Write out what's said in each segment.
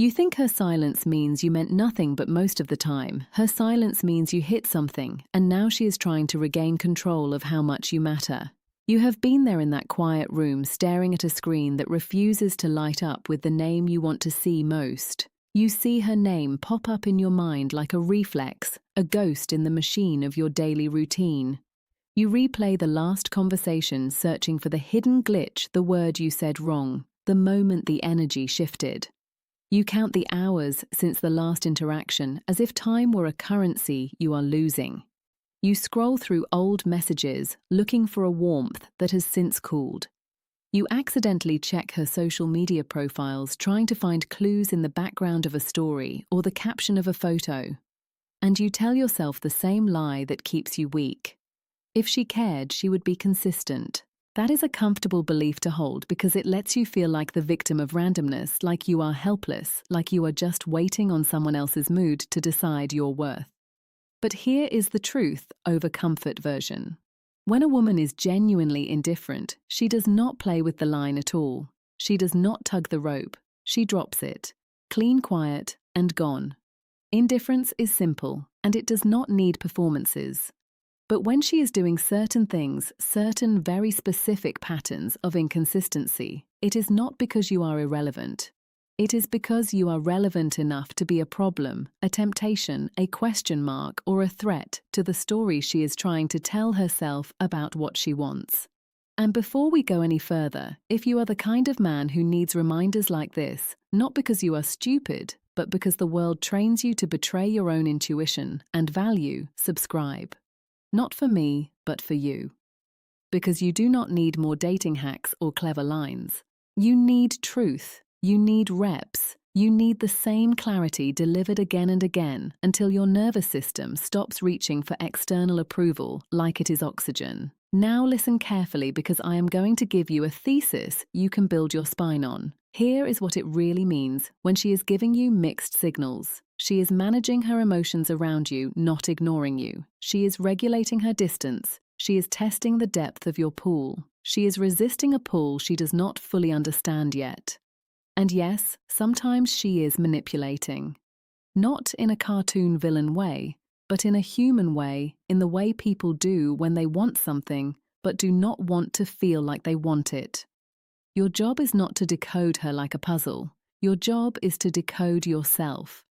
You think her silence means you meant nothing, but most of the time, her silence means you hit something, and now she is trying to regain control of how much you matter. You have been there in that quiet room staring at a screen that refuses to light up with the name you want to see most. You see her name pop up in your mind like a reflex, a ghost in the machine of your daily routine. You replay the last conversation searching for the hidden glitch, the word you said wrong, the moment the energy shifted. You count the hours since the last interaction as if time were a currency you are losing. You scroll through old messages looking for a warmth that has since cooled. You accidentally check her social media profiles trying to find clues in the background of a story or the caption of a photo. And you tell yourself the same lie that keeps you weak. If she cared, she would be consistent. That is a comfortable belief to hold because it lets you feel like the victim of randomness, like you are helpless, like you are just waiting on someone else's mood to decide your worth. But here is the truth over comfort version. When a woman is genuinely indifferent, she does not play with the line at all. She does not tug the rope. She drops it. Clean, quiet, and gone. Indifference is simple, and it does not need performances. But when she is doing certain things, certain very specific patterns of inconsistency, it is not because you are irrelevant. It is because you are relevant enough to be a problem, a temptation, a question mark, or a threat to the story she is trying to tell herself about what she wants. And before we go any further, if you are the kind of man who needs reminders like this, not because you are stupid, but because the world trains you to betray your own intuition and value, subscribe. Not for me, but for you. Because you do not need more dating hacks or clever lines. You need truth. You need reps. You need the same clarity delivered again and again until your nervous system stops reaching for external approval like it is oxygen. Now listen carefully because I am going to give you a thesis you can build your spine on. Here is what it really means when she is giving you mixed signals. She is managing her emotions around you, not ignoring you. She is regulating her distance. She is testing the depth of your pool. She is resisting a pull she does not fully understand yet. And yes, sometimes she is manipulating. Not in a cartoon villain way, but in a human way, in the way people do when they want something, but do not want to feel like they want it. Your job is not to decode her like a puzzle. Your job is to decode yourself.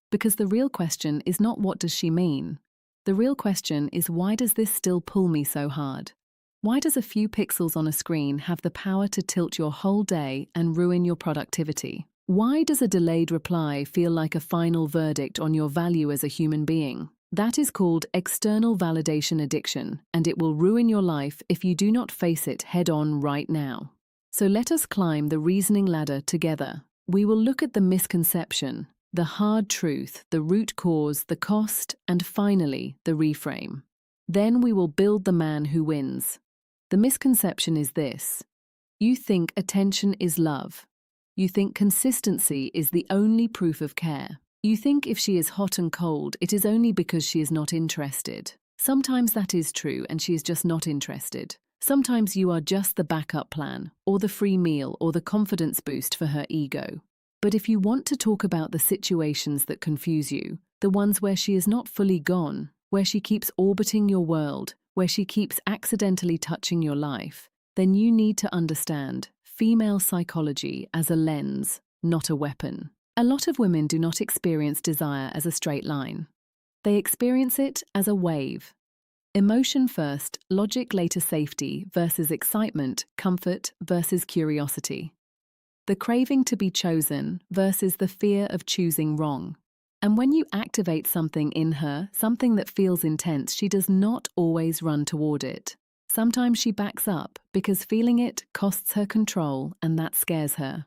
Because the real question is not what does she mean? The real question is why does this still pull me so hard? Why does a few pixels on a screen have the power to tilt your whole day and ruin your productivity? Why does a delayed reply feel like a final verdict on your value as a human being? That is called external validation addiction, and it will ruin your life if you do not face it head-on right now. So let us climb the reasoning ladder together. We will look at the misconception, the hard truth, the root cause, the cost, and finally, the reframe. Then we will build the man who wins. The misconception is this. You think attention is love. You think consistency is the only proof of care. You think if she is hot and cold, it is only because she is not interested. Sometimes that is true and she is just not interested. Sometimes you are just the backup plan, or the free meal, or the confidence boost for her ego. But if you want to talk about the situations that confuse you, the ones where she is not fully gone, where she keeps orbiting your world, where she keeps accidentally touching your life, then you need to understand female psychology as a lens, not a weapon. A lot of women do not experience desire as a straight line. They experience it as a wave. Emotion first, logic later, safety versus excitement, comfort versus curiosity. The craving to be chosen versus the fear of choosing wrong. And when you activate something in her, something that feels intense, she does not always run toward it. Sometimes she backs up because feeling it costs her control and that scares her.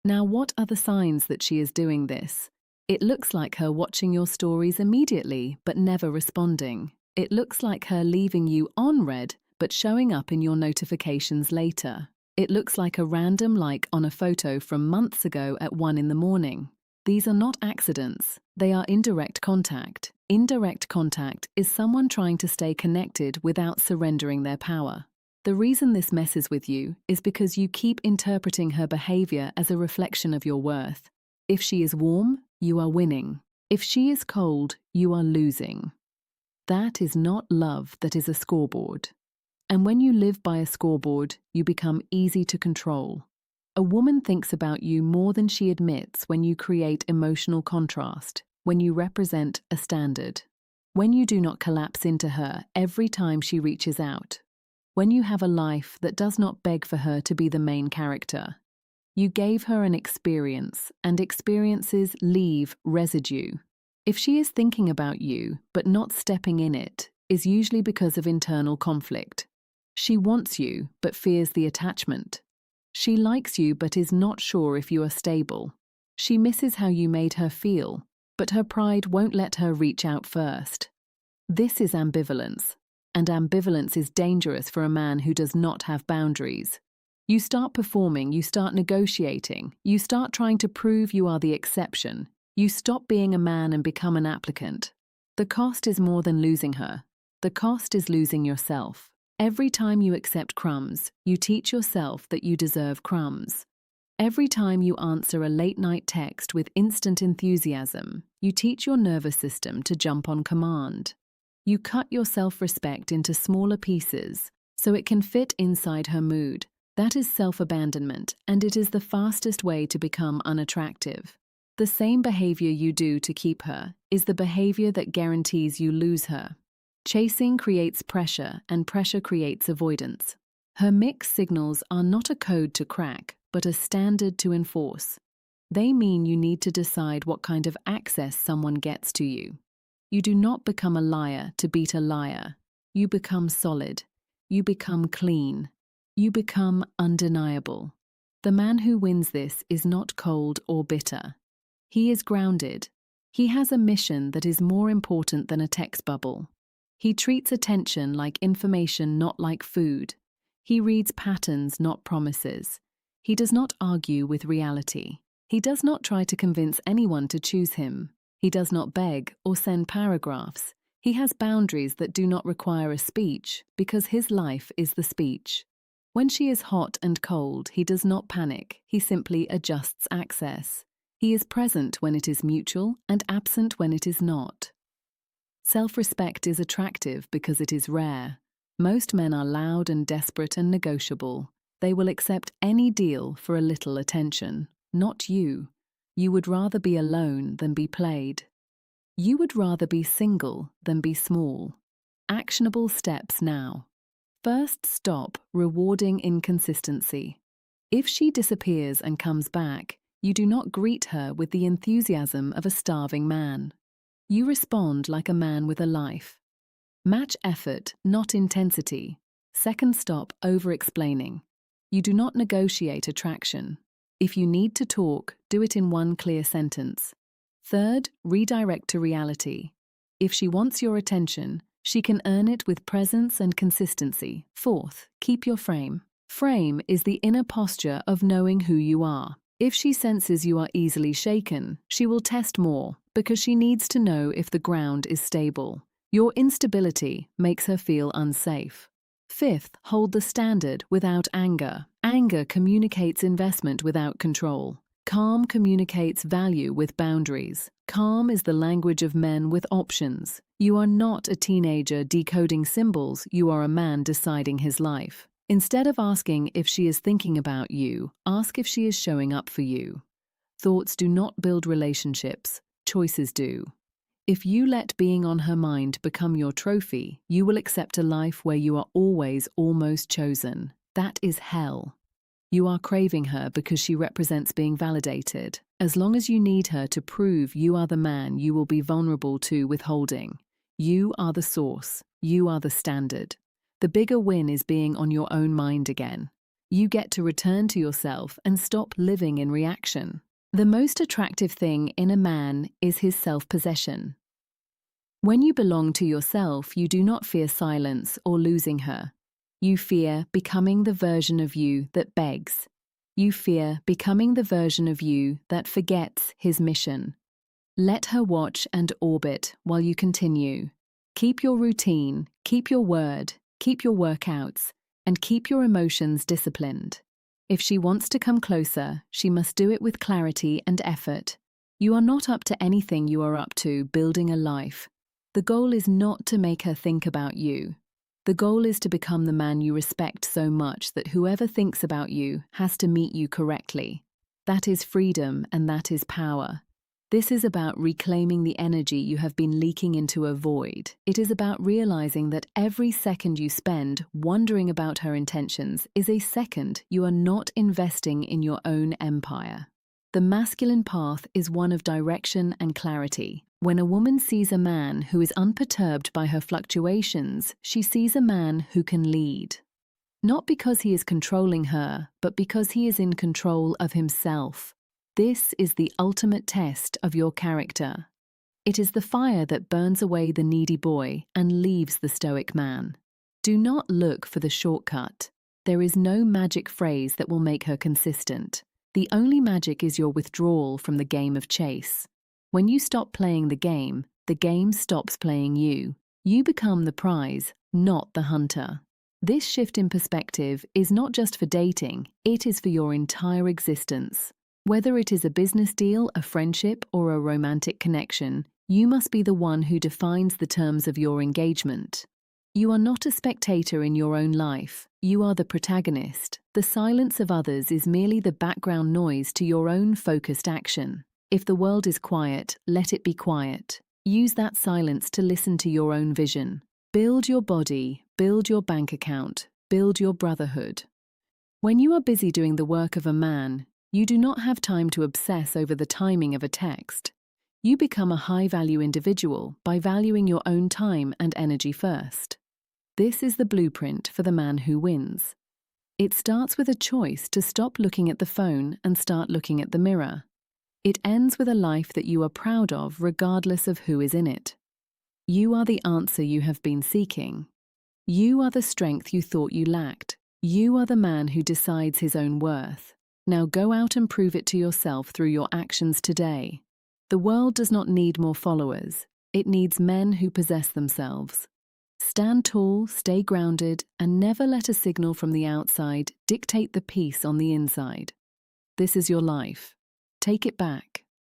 Now, what are the signs that she is doing this? It looks like her watching your stories immediately but never responding. It looks like her leaving you on read but showing up in your notifications later. It looks like a random like on a photo from months ago at 1 in the morning. These are not accidents. They are indirect contact. Indirect contact is someone trying to stay connected without surrendering their power. The reason this messes with you is because you keep interpreting her behavior as a reflection of your worth. If she is warm, you are winning. If she is cold, you are losing. That is not love, that is a scoreboard. And when you live by a scoreboard, you become easy to control. A woman thinks about you more than she admits when you create emotional contrast, when you represent a standard, when you do not collapse into her every time she reaches out, when you have a life that does not beg for her to be the main character. You gave her an experience, and experiences leave residue. If she is thinking about you but not stepping in it, is usually because of internal conflict. She wants you but fears the attachment. She likes you but is not sure if you are stable. She misses how you made her feel, but her pride won't let her reach out first. This is ambivalence, and ambivalence is dangerous for a man who does not have boundaries. You start performing, you start negotiating, you start trying to prove you are the exception. You stop being a man and become an applicant. The cost is more than losing her. The cost is losing yourself. Every time you accept crumbs, you teach yourself that you deserve crumbs. Every time you answer a late-night text with instant enthusiasm, you teach your nervous system to jump on command. You cut your self-respect into smaller pieces so it can fit inside her mood. That is self-abandonment, and it is the fastest way to become unattractive. The same behavior you do to keep her is the behavior that guarantees you lose her. Chasing creates pressure, and pressure creates avoidance. Her mixed signals are not a code to crack, but a standard to enforce. They mean you need to decide what kind of access someone gets to you. You do not become a liar to beat a liar. You become solid. You become clean. You become undeniable. The man who wins this is not cold or bitter. He is grounded. He has a mission that is more important than a text bubble. He treats attention like information, not like food. He reads patterns, not promises. He does not argue with reality. He does not try to convince anyone to choose him. He does not beg or send paragraphs. He has boundaries that do not require a speech, because his life is the speech. When she is hot and cold, he does not panic. He simply adjusts access. He is present when it is mutual and absent when it is not. Self-respect is attractive because it is rare. Most men are loud and desperate and negotiable. They will accept any deal for a little attention. Not you. You would rather be alone than be played. You would rather be single than be small. Actionable steps now. First, stop rewarding inconsistency. If she disappears and comes back, you do not greet her with the enthusiasm of a starving man. You respond like a man with a life. Match effort, not intensity. Second, stop over-explaining. You do not negotiate attraction. If you need to talk, do it in one clear sentence. Third, redirect to reality. If she wants your attention, she can earn it with presence and consistency. Fourth, keep your frame. Frame is the inner posture of knowing who you are. If she senses you are easily shaken, she will test more, because she needs to know if the ground is stable. Your instability makes her feel unsafe. Fifth, hold the standard without anger. Anger communicates investment without control. Calm communicates value with boundaries. Calm is the language of men with options. You are not a teenager decoding symbols, you are a man deciding his life. Instead of asking if she is thinking about you, ask if she is showing up for you. Thoughts do not build relationships, choices do. If you let being on her mind become your trophy, you will accept a life where you are always almost chosen. That is hell. You are craving her because she represents being validated. As long as you need her to prove you are the man, you will be vulnerable to withholding. You are the source. You are the standard. The bigger win is being on your own mind again. You get to return to yourself and stop living in reaction. The most attractive thing in a man is his self-possession. When you belong to yourself, you do not fear silence or losing her. You fear becoming the version of you that begs. You fear becoming the version of you that forgets his mission. Let her watch and orbit while you continue. Keep your routine, keep your word, keep your workouts, and keep your emotions disciplined. If she wants to come closer, she must do it with clarity and effort. You are not up to anything you are up to building a life. The goal is not to make her think about you. The goal is to become the man you respect so much that whoever thinks about you has to meet you correctly. That is freedom and that is power. This is about reclaiming the energy you have been leaking into a void. It is about realizing that every second you spend wondering about her intentions is a second you are not investing in your own empire. The masculine path is one of direction and clarity. When a woman sees a man who is unperturbed by her fluctuations, she sees a man who can lead. Not because he is controlling her, but because he is in control of himself. This is the ultimate test of your character. It is the fire that burns away the needy boy and leaves the stoic man. Do not look for the shortcut. There is no magic phrase that will make her consistent. The only magic is your withdrawal from the game of chase. When you stop playing the game stops playing you. You become the prize, not the hunter. This shift in perspective is not just for dating, it is for your entire existence. Whether it is a business deal, a friendship, or a romantic connection, you must be the one who defines the terms of your engagement. You are not a spectator in your own life. You are the protagonist. The silence of others is merely the background noise to your own focused action. If the world is quiet, let it be quiet. Use that silence to listen to your own vision. Build your body, build your bank account, build your brotherhood. When you are busy doing the work of a man, you do not have time to obsess over the timing of a text. You become a high-value individual by valuing your own time and energy first. This is the blueprint for the man who wins. It starts with a choice to stop looking at the phone and start looking at the mirror. It ends with a life that you are proud of regardless of who is in it. You are the answer you have been seeking. You are the strength you thought you lacked. You are the man who decides his own worth. Now go out and prove it to yourself through your actions today. The world does not need more followers. It needs men who possess themselves. Stand tall, stay grounded, and never let a signal from the outside dictate the peace on the inside. This is your life. Take it back.